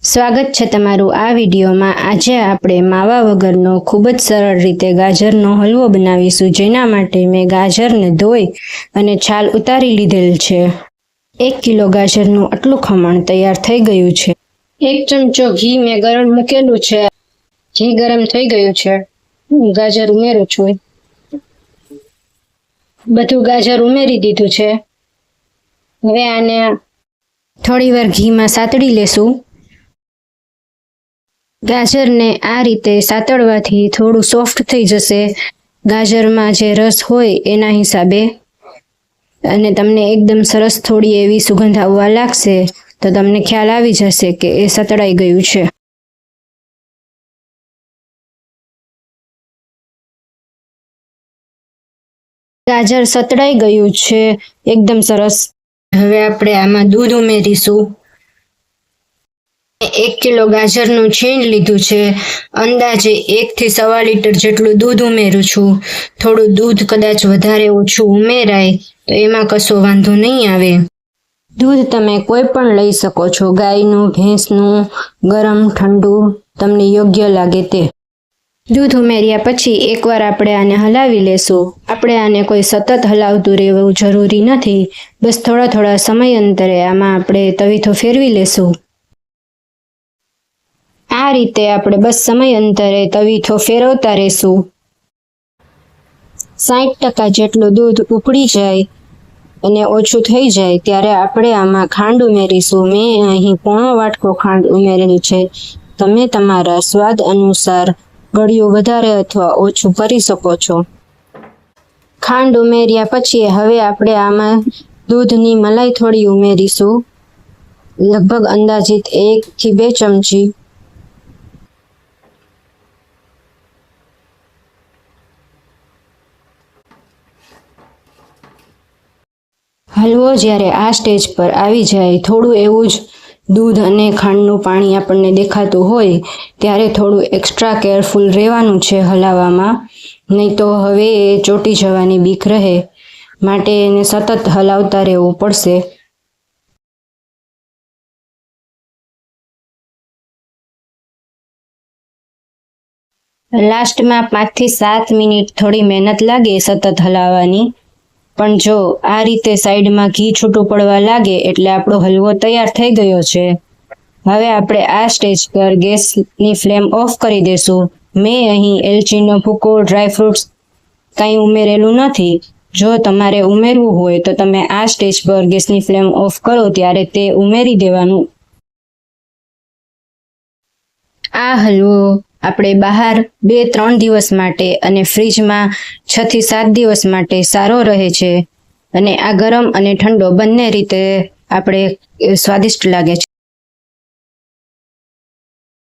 સ્વાગત છે તમારું આ વિડીયોમાં। આજે આપણે માવા વગરનો ખૂબ જ સરળ રીતે ગાજરનો હલવો બનાવીશું, જેના માટે મેં ગાજરને ધોઈ અને છાલ ઉતારી લીધેલ છે। 1 કિલો ગાજરનું આટલું ખમણ તૈયાર થઈ ગયું છે। 1 ચમચો ઘી મેં ગરમ મૂકેલું છે। ઘી ગરમ થઈ ગયું છે, હું ગાજર ઉમેરું છું। બધું ગાજર ઉમેરી દીધું છે। હવે આને થોડી વાર ઘીમાં સાતળી લેશું। ગાજરને આ રીતે સાતળવાથી થોડું સોફ્ટ થઈ જશે, ગાજરમાં જે રસ હોય એના હિસાબે, અને તમને એકદમ સરસ થોડી એવી સુગંધ આવવા લાગશે તો તમને ખ્યાલ આવી જશે કે એ સતળાઈ ગયું છે। ગાજર સતળાઈ ગયું છે એકદમ સરસ। હવે આપણે આમાં દૂધ ઉમેરીશું। 1 કિલો ગાજરનું છીણ લીધું છે, અંદાજે 1 થી 1.25 લીટર જેટલું દૂધ ઉમેરું છું। થોડું દૂધ કદાચ વધારે ઓછું ઉમેરાય તો એમાં કશો વાંધો નહીં આવે। દૂધ તમે કોઈ પણ લઈ શકો છો, ગાયનું, ભેંસનું, ગરમ, ઠંડુ, તમને યોગ્ય લાગે તે। દૂધ ઉમેર્યા પછી એકવાર આપણે આને હલાવી લેશું। આપણે આને કોઈ સતત હલાવતું રહેવું જરૂરી નથી, બસ થોડા સમય અંતરે આમાં આપણે તવીથો ફેરવી લેશું। આ રીતે આપણે બસ સમય અંતરે તવીથો ફેરવતા રહેશું। 60% જેટલું દૂધ ઉકળી જાય અને ઓછું થઈ જાય ત્યારે આપણે આમાં ખાંડ ઉમેરીશું। મેં અહીં પોણો વાટકો ખાંડ ઉમેરેલી છે। તમે તમારા સ્વાદ અનુસાર ગળ્યું વધારે અથવા ઓછું કરી શકો છો। ખાંડ ઉમેર્યા પછી હવે આપણે આમાં દૂધની મલાઈ થોડી ઉમેરીશું, લગભગ અંદાજિત 1 થી 2 ચમચી। હલવો જ્યારે આ સ્ટેજ પર આવી જાય, થોડું એવું જ દૂધ અને ખાંડનું પાણી આપણને દેખાતું હોય ત્યારે થોડું એક્સ્ટ્રા કેરફુલ રહેવાનું છે હલાવવામાં, નહીં તો હવે એ ચોંટી જવાની બીક રહે, માટે એને સતત હલાવતા રહેવું પડશે। લાસ્ટમાં 5 થી 7 મિનિટ થોડી મહેનત લાગે સતત હલાવવાની, પણ જો આ રીતે સાઈડમાં ઘી છૂટું પડવા લાગે એટલે આપણો હલવો તૈયાર થઈ ગયો છે। હવે આપણે આ સ્ટેજ પર ગેસની ફ્લેમ ઓફ કરી દેશું। મેં અહીં એલચીનો ભૂકો, ડ્રાયફ્રૂટ્સ કાંઈ ઉમેરેલું નથી। જો તમારે ઉમેરવું હોય તો તમે આ સ્ટેજ પર ગેસની ફ્લેમ ઓફ કરો ત્યારે તે ઉમેરી દેવાનું। આ હલવો આપણે બહાર 2-3 દિવસ માટે અને ફ્રીજમાં 6 થી 7 દિવસ માટે સારો રહે છે, અને આ ગરમ અને ઠંડો બંને રીતે આપણે સ્વાદિષ્ટ લાગે છે।